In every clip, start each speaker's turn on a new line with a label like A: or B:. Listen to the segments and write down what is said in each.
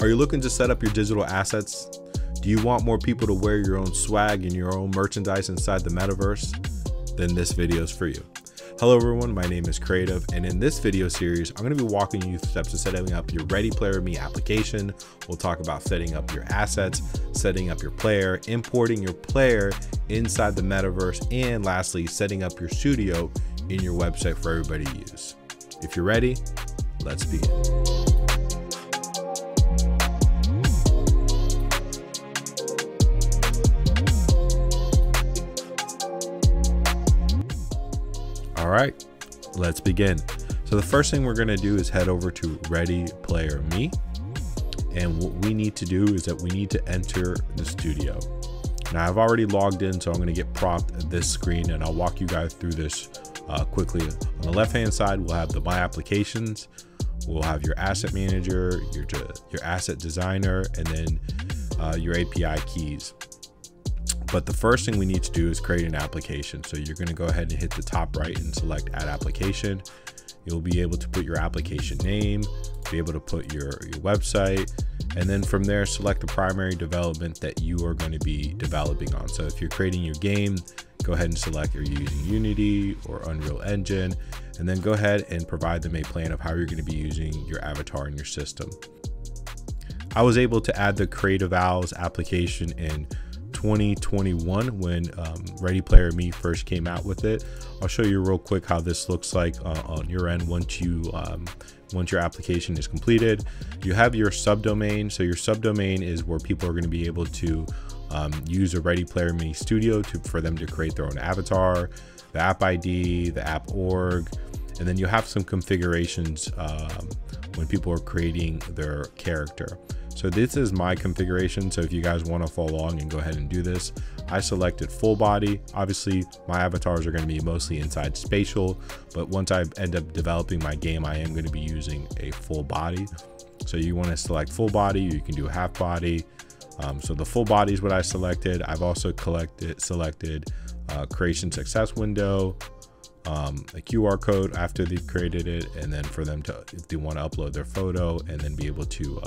A: Are you looking to set up your digital assets? Do you want more people to wear your own swag and your own merchandise inside the metaverse? Then this video is for you. Hello everyone, my name is Creative, and in this video series, I'm going to be walking you through steps to setting up your Ready Player Me application. We'll talk about setting up your assets, setting up your player, importing your player inside the metaverse, and lastly, setting up your studio in your website for everybody to use. If you're ready, let's begin. All right, let's begin. So the first thing we're going to do is head over to Ready Player Me. And what we need to do is that we need to enter the studio. Now I've already logged in, so I'm going to get prompted at this screen and I'll walk you guys through this quickly. On the left-hand side, we'll have the My Applications. We'll have your asset manager, your asset designer, and then your API keys. But the first thing we need to do is create an application. So you're going to go ahead and hit the top right and select Add Application. You'll be able to put your application name, be able to put your website, and then from there, select the primary development that you are going to be developing on. So if you're creating your game, go ahead and select you're using Unity or Unreal Engine, and then go ahead and provide them a plan of how you're going to be using your avatar in your system. I was able to add the CreativeOwls application in 2021 when Ready Player Me first came out with it. I'll show you real quick how this looks like on your end once your application is completed. You have your subdomain. So your subdomain is where people are going to be able to use a Ready Player Me studio for them to create their own avatar, the app ID, the app org, and then you have some configurations when people are creating their character. So this is my configuration. So if you guys want to follow along and go ahead and do this, I selected full body. Obviously my avatars are going to be mostly inside spatial, but once I end up developing my game, I am going to be using a full body. So you want to select full body, you can do half body. So the full body is what I selected. I've also selected creation success window, a QR code after they've created it, and then for them to, if they want to upload their photo and then be able to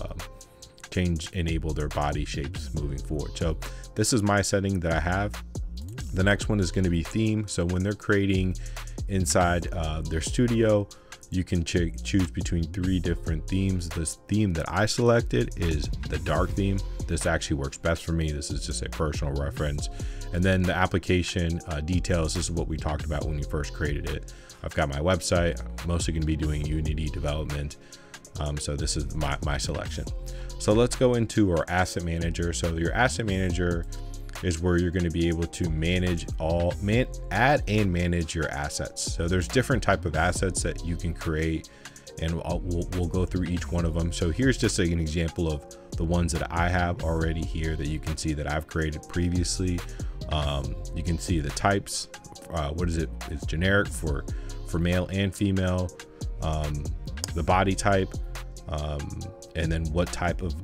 A: enable their body shapes moving forward. So this is my setting that I have. The next one is going to be theme. So when they're creating inside their studio, you can choose between 3 different themes. This theme that I selected is the dark theme. This actually works best for me. This is just a personal reference. And then the application details, this is what we talked about when we first created it. I've got my website. I'm mostly going to be doing Unity development. So this is my selection. So let's go into our asset manager. So your asset manager is where you're going to be able to manage add and manage your assets. So there's different type of assets that you can create, and we'll go through each one of them. So here's just an example of the ones that I have already here that you can see that I've created previously. You can see the types. What is it? It's generic for male and female. The body type, and then what type of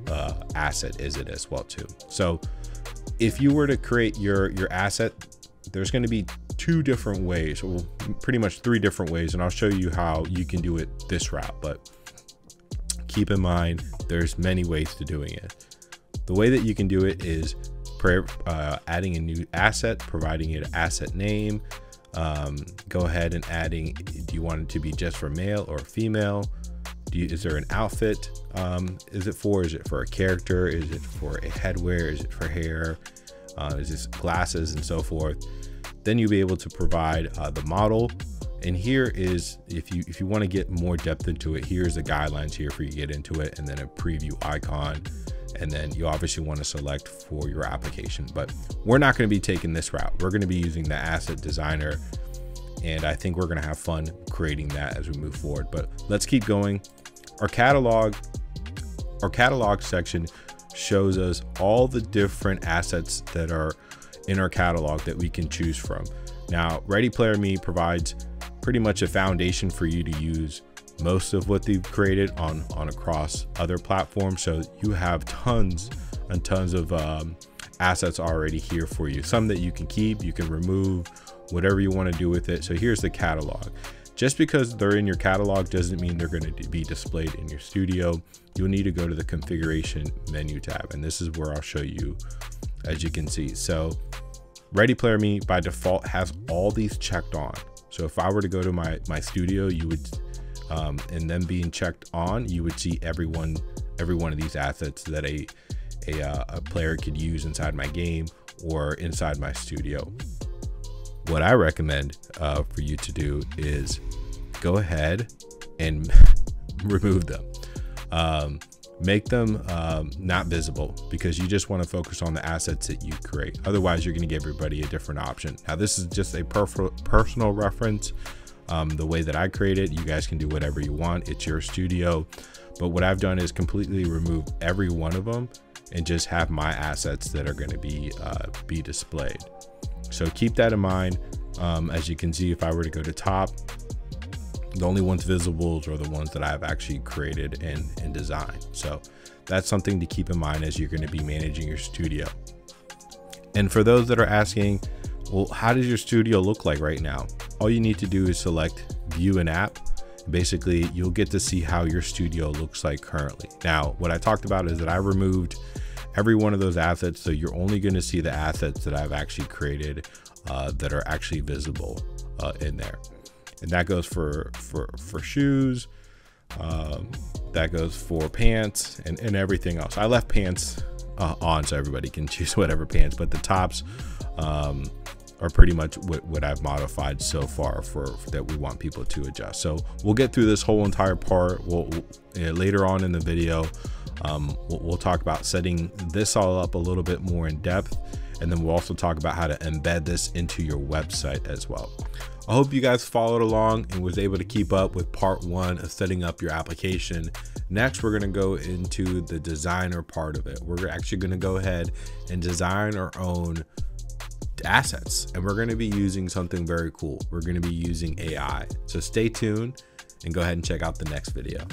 A: asset is it as well too. So if you were to create your asset, there's going to be 2 different ways, or pretty much 3 different ways, and I'll show you how you can do it this route. But keep in mind, there's many ways to doing it. The way that you can do it is adding a new asset, providing it an asset name. Go ahead and adding, do you want it to be just for male or female? Is there an outfit? Is it for a character? Is it for a headwear? Is it for hair? Is it glasses and so forth? Then you'll be able to provide the model. And here is, if you want to get more depth into it, here's the guidelines here for you to get into it, and then a preview icon. And then you obviously want to select for your application, but we're not going to be taking this route. We're going to be using the asset designer, and I think we're going to have fun creating that as we move forward. But let's keep going. Our catalog section shows us all the different assets that are in our catalog that we can choose from. Now, Ready Player Me provides pretty much a foundation for you to use most of what they've created on across other platforms. So you have tons and tons of assets already here for you. Some that you can keep, you can remove, whatever you want to do with it. So here's the catalog. Just because they're in your catalog doesn't mean they're going to be displayed in your studio. You'll need to go to the configuration menu tab, and this is where I'll show you, as you can see. So Ready Player Me by default has all these checked on. So if I were to go to my studio, you would, and them being checked on, you would see every one of these assets that a player could use inside my game or inside my studio. What I recommend for you to do is go ahead and remove them. Make them not visible, because you just want to focus on the assets that you create. Otherwise, you're going to give everybody a different option. Now, this is just a personal reference. The way that I create it, you guys can do whatever you want. It's your studio. But what I've done is completely remove every one of them and just have my assets that are going to be displayed. So keep that in mind. As you can see, if I were to go to top, the only ones visible are the ones that I've actually created and designed. So that's something to keep in mind as you're going to be managing your studio. And for those that are asking, well, how does your studio look like right now? All you need to do is select View an App. Basically, you'll get to see how your studio looks like currently. Now, what I talked about is that I removed every one of those assets, so you're only going to see the assets that I've actually created that are actually visible in there. And that goes for shoes, that goes for pants and everything else. I left pants on so everybody can choose whatever pants, but the tops are pretty much what I've modified so far for that we want people to adjust. So we'll get through this whole entire part. Later on in the video, we'll talk about setting this all up a little bit more in depth, and then we'll also talk about how to embed this into your website as well. I hope you guys followed along and was able to keep up with part 1 of setting up your application. Next, we're going to go into the designer part of it. We're actually going to go ahead and design our own assets, and we're going to be using something very cool. We're going to be using AI. So stay tuned and go ahead and check out the next video.